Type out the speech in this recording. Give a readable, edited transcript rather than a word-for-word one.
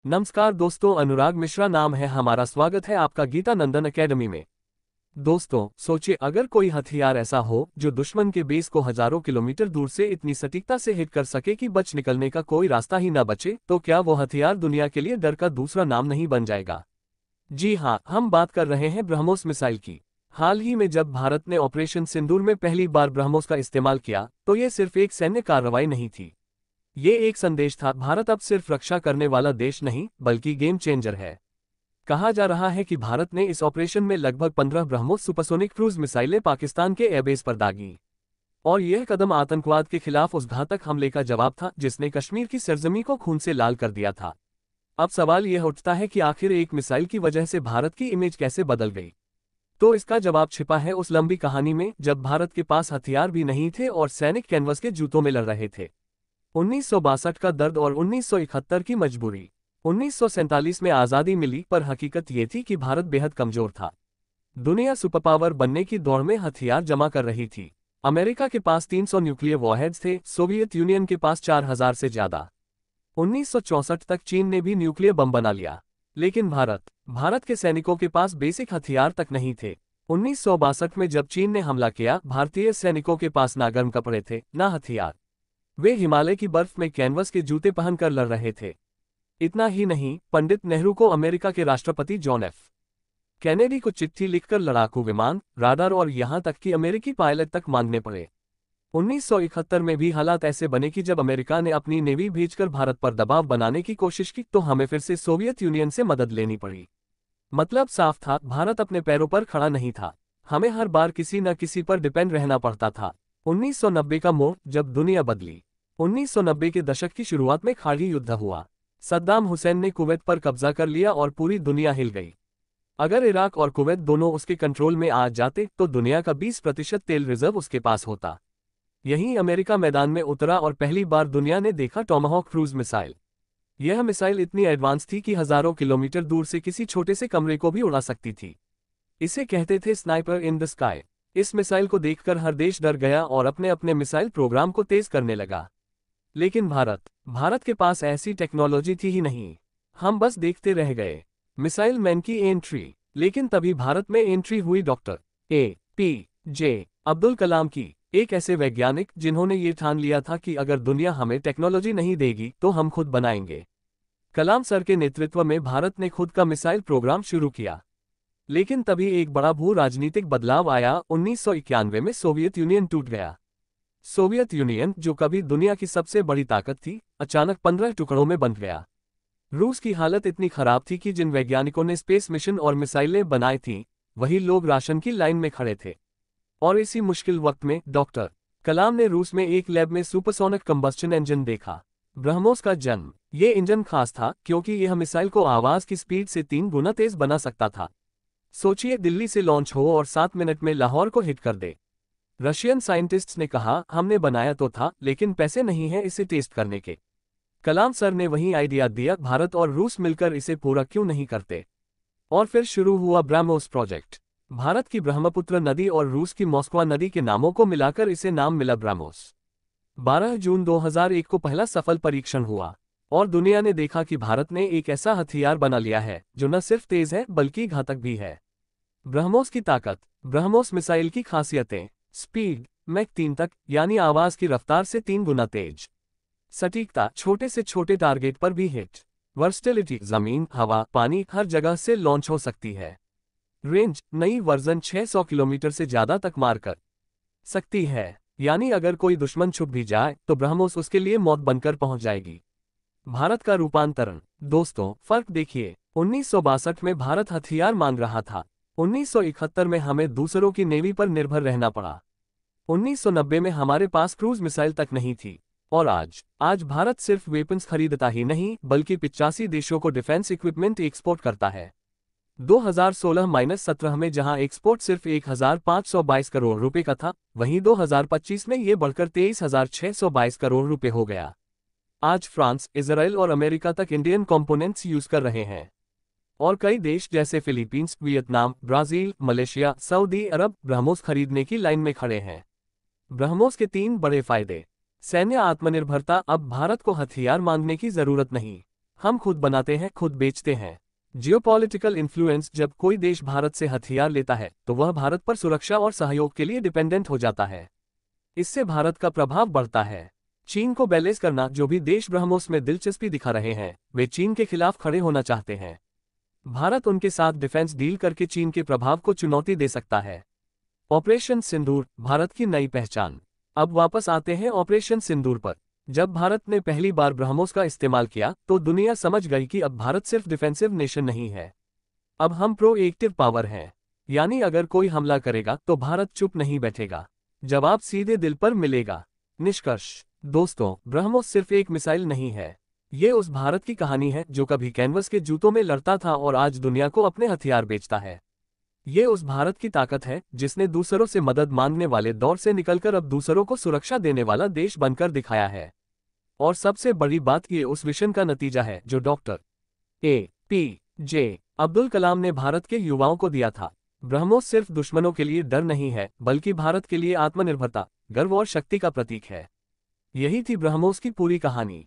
नमस्कार दोस्तों, अनुराग मिश्रा नाम है हमारा। स्वागत है आपका गीता नंदन एकेडमी में। दोस्तों, सोचिए अगर कोई हथियार ऐसा हो जो दुश्मन के बेस को हजारों किलोमीटर दूर से इतनी सटीकता से हिट कर सके कि बच निकलने का कोई रास्ता ही न बचे, तो क्या वो हथियार दुनिया के लिए डर का दूसरा नाम नहीं बन जाएगा? जी हाँ, हम बात कर रहे हैं ब्रह्मोस मिसाइल की। हाल ही में जब भारत ने ऑपरेशन सिंदूर में पहली बार ब्रह्मोस का इस्तेमाल किया, तो ये सिर्फ एक सैन्य कार्रवाई नहीं थी। ये एक संदेश था, भारत अब सिर्फ रक्षा करने वाला देश नहीं बल्कि गेम चेंजर है। कहा जा रहा है कि भारत ने इस ऑपरेशन में लगभग 15 ब्रह्मोस सुपरसोनिक क्रूज मिसाइलें पाकिस्तान के एयरबेस पर दागी। और यह कदम आतंकवाद के खिलाफ उस घातक हमले का जवाब था जिसने कश्मीर की सरजमी को खून से लाल कर दिया था। अब सवाल यह उठता है कि आखिर एक मिसाइल की वजह से भारत की इमेज कैसे बदल गई? तो इसका जवाब छिपा है उस लंबी कहानी में जब भारत के पास हथियार भी नहीं थे और सैनिक कैनवस के जूतों में लड़ रहे थे। 1962 का दर्द और 1971 की मजबूरी। 1947 में आज़ादी मिली, पर हकीकत ये थी कि भारत बेहद कमजोर था। दुनिया सुपरपावर बनने की दौड़ में हथियार जमा कर रही थी। अमेरिका के पास 300 न्यूक्लियर वॉरहेड्स थे, सोवियत यूनियन के पास 4000 से ज्यादा। 1964 तक चीन ने भी न्यूक्लियर बम बना लिया, लेकिन भारत के सैनिकों के पास बेसिक हथियार तक नहीं थे। 1962 में जब चीन ने हमला किया, भारतीय सैनिकों के पास ना गर्म कपड़े थे ना हथियार। वे हिमालय की बर्फ में कैनवस के जूते पहनकर लड़ रहे थे। इतना ही नहीं, पंडित नेहरू को अमेरिका के राष्ट्रपति जॉन एफ कैनेडी को चिट्ठी लिखकर लड़ाकू विमान, राडार और यहां तक कि अमेरिकी पायलट तक मांगने पड़े। 1971 में भी हालात ऐसे बने कि जब अमेरिका ने अपनी नेवी भेजकर भारत पर दबाव बनाने की कोशिश की, तो हमें फिर से सोवियत यूनियन से मदद लेनी पड़ी। मतलब साफ था, भारत अपने पैरों पर खड़ा नहीं था। हमें हर बार किसी न किसी पर डिपेंड रहना पड़ता था। 1990 का मोड़, जब दुनिया बदली। 1990 के दशक की शुरुआत में खाड़ी युद्ध हुआ। सद्दाम हुसैन ने कुवैत पर कब्जा कर लिया और पूरी दुनिया हिल गई। अगर इराक और कुवैत दोनों उसके कंट्रोल में आ जाते तो दुनिया का 20% तेल रिजर्व उसके पास होता। यहीं अमेरिका मैदान में उतरा और पहली बार दुनिया ने देखा टॉमाहॉक क्रूज मिसाइल। यह मिसाइल इतनी एडवांस थी कि हजारों किलोमीटर दूर से किसी छोटे से कमरे को भी उड़ा सकती थी। इसे कहते थे स्नाइपर इन द स्काई। इस मिसाइल को देखकर हर देश डर गया और अपने अपने मिसाइल प्रोग्राम को तेज करने लगा। लेकिन भारत के पास ऐसी टेक्नोलॉजी थी ही नहीं। हम बस देखते रह गए। मिसाइल मैन की एंट्री। लेकिन तभी भारत में एंट्री हुई डॉक्टर APJ अब्दुल कलाम की, एक ऐसे वैज्ञानिक जिन्होंने ये ठान लिया था कि अगर दुनिया हमें टेक्नोलॉजी नहीं देगी तो हम खुद बनाएंगे। कलाम सर के नेतृत्व में भारत ने खुद का मिसाइल प्रोग्राम शुरू किया। लेकिन तभी एक बड़ा भू राजनीतिक बदलाव आया। 1991 में सोवियत यूनियन टूट गया। सोवियत यूनियन, जो कभी दुनिया की सबसे बड़ी ताकत थी, अचानक 15 टुकड़ों में बंट गया। रूस की हालत इतनी खराब थी कि जिन वैज्ञानिकों ने स्पेस मिशन और मिसाइलें बनाई थीं, वही लोग राशन की लाइन में खड़े थे। और इसी मुश्किल वक्त में डॉक्टर कलाम ने रूस में एक लैब में सुपरसोनिक कंबस्शन इंजन देखा, ब्रह्मोस का जन्म। ये इंजन खास था क्योंकि यह मिसाइल को आवाज की स्पीड से 3 गुना तेज बना सकता था। सोचिए, दिल्ली से लॉन्च हो और 7 मिनट में लाहौर को हिट कर दे। रशियन साइंटिस्ट्स ने कहा, हमने बनाया तो था लेकिन पैसे नहीं हैं इसे टेस्ट करने के। कलाम सर ने वही आइडिया दिया, भारत और रूस मिलकर इसे पूरा क्यों नहीं करते। और फिर शुरू हुआ ब्रह्मोस प्रोजेक्ट। भारत की ब्रह्मपुत्र नदी और रूस की मॉस्कवा नदी के नामों को मिलाकर इसे नाम मिला ब्रह्मोस। 12 जून 2001 को पहला सफल परीक्षण हुआ और दुनिया ने देखा कि भारत ने एक ऐसा हथियार बना लिया है जो न सिर्फ तेज है बल्कि घातक भी है। ब्रह्मोस की ताकत। ब्रह्मोस मिसाइल की खासियतें। स्पीड मैक 3 तक, यानी आवाज की रफ्तार से 3 गुना तेज। सटीकता, छोटे से छोटे टारगेट पर भी हिट। वर्सटिलिटी, जमीन, हवा, पानी, हर जगह से लॉन्च हो सकती है। रेंज, नई वर्जन 600 किलोमीटर से ज्यादा तक मार कर सकती है, यानी अगर कोई दुश्मन छुप भी जाए तो ब्रह्मोस उसके लिए मौत बनकर पहुंच जाएगी। भारत का रूपांतरण। दोस्तों, फर्क देखिए। 1962 में भारत हथियार मांग रहा था। 1971 में हमें दूसरों की नेवी पर निर्भर रहना पड़ा। 1990 में हमारे पास क्रूज मिसाइल तक नहीं थी। और आज भारत सिर्फ वेपन्स खरीदता ही नहीं बल्कि 85 देशों को डिफेंस इक्विपमेंट एक्सपोर्ट करता है। 2016-17 में जहां एक्सपोर्ट सिर्फ 1522 करोड़ रुपए का था, वहीं 2025 में ये बढ़कर 23,622 करोड़ रुपए हो गया। आज फ्रांस, इजराइल और अमेरिका तक इंडियन कंपोनेंट्स यूज कर रहे हैं। और कई देश जैसे Philippines, Vietnam, Brazil, Malaysia, Saudi Arabia BrahMos खरीदने की लाइन में खड़े हैं। ब्रह्मोस के 3 बड़े फायदे। सैन्य आत्मनिर्भरता। अब भारत को हथियार मांगने की जरूरत नहीं। हम खुद बनाते हैं, खुद बेचते हैं। जियोपॉलिटिकल इन्फ्लुएंस: जब कोई देश भारत से हथियार लेता है तो वह भारत पर सुरक्षा और सहयोग के लिए डिपेंडेंट हो जाता है। इससे भारत का प्रभाव बढ़ता है। चीन को बैलेंस करना: जो भी देश ब्रह्मोस में दिलचस्पी दिखा रहे हैं वे चीन के खिलाफ खड़े होना चाहते हैं। भारत उनके साथ डिफेंस डील करके चीन के प्रभाव को चुनौती दे सकता है। ऑपरेशन सिंदूर: भारत की नई पहचान। अब वापस आते हैं ऑपरेशन सिंदूर पर। जब भारत ने पहली बार ब्रह्मोस का इस्तेमाल किया तो दुनिया समझ गई कि अब भारत सिर्फ डिफेंसिव नेशन नहीं है, अब हम प्रोएक्टिव पावर हैं। यानी अगर कोई हमला करेगा तो भारत चुप नहीं बैठेगा, जवाब सीधे दिल पर मिलेगा। निष्कर्ष: दोस्तों, ब्रह्मोस सिर्फ एक मिसाइल नहीं है, ये उस भारत की कहानी है जो कभी कैनवस के जूतों में लड़ता था और आज दुनिया को अपने हथियार बेचता है। ये उस भारत की ताकत है जिसने दूसरों से मदद मांगने वाले दौर से निकलकर अब दूसरों को सुरक्षा देने वाला देश बनकर दिखाया है। और सबसे बड़ी बात, ये उस विजन का नतीजा है जो डॉक्टर APJ अब्दुल कलाम ने भारत के युवाओं को दिया था। ब्रह्मोस सिर्फ दुश्मनों के लिए डर नहीं है, बल्कि भारत के लिए आत्मनिर्भरता, गर्व और शक्ति का प्रतीक है। यही थी ब्रह्मोस की पूरी कहानी।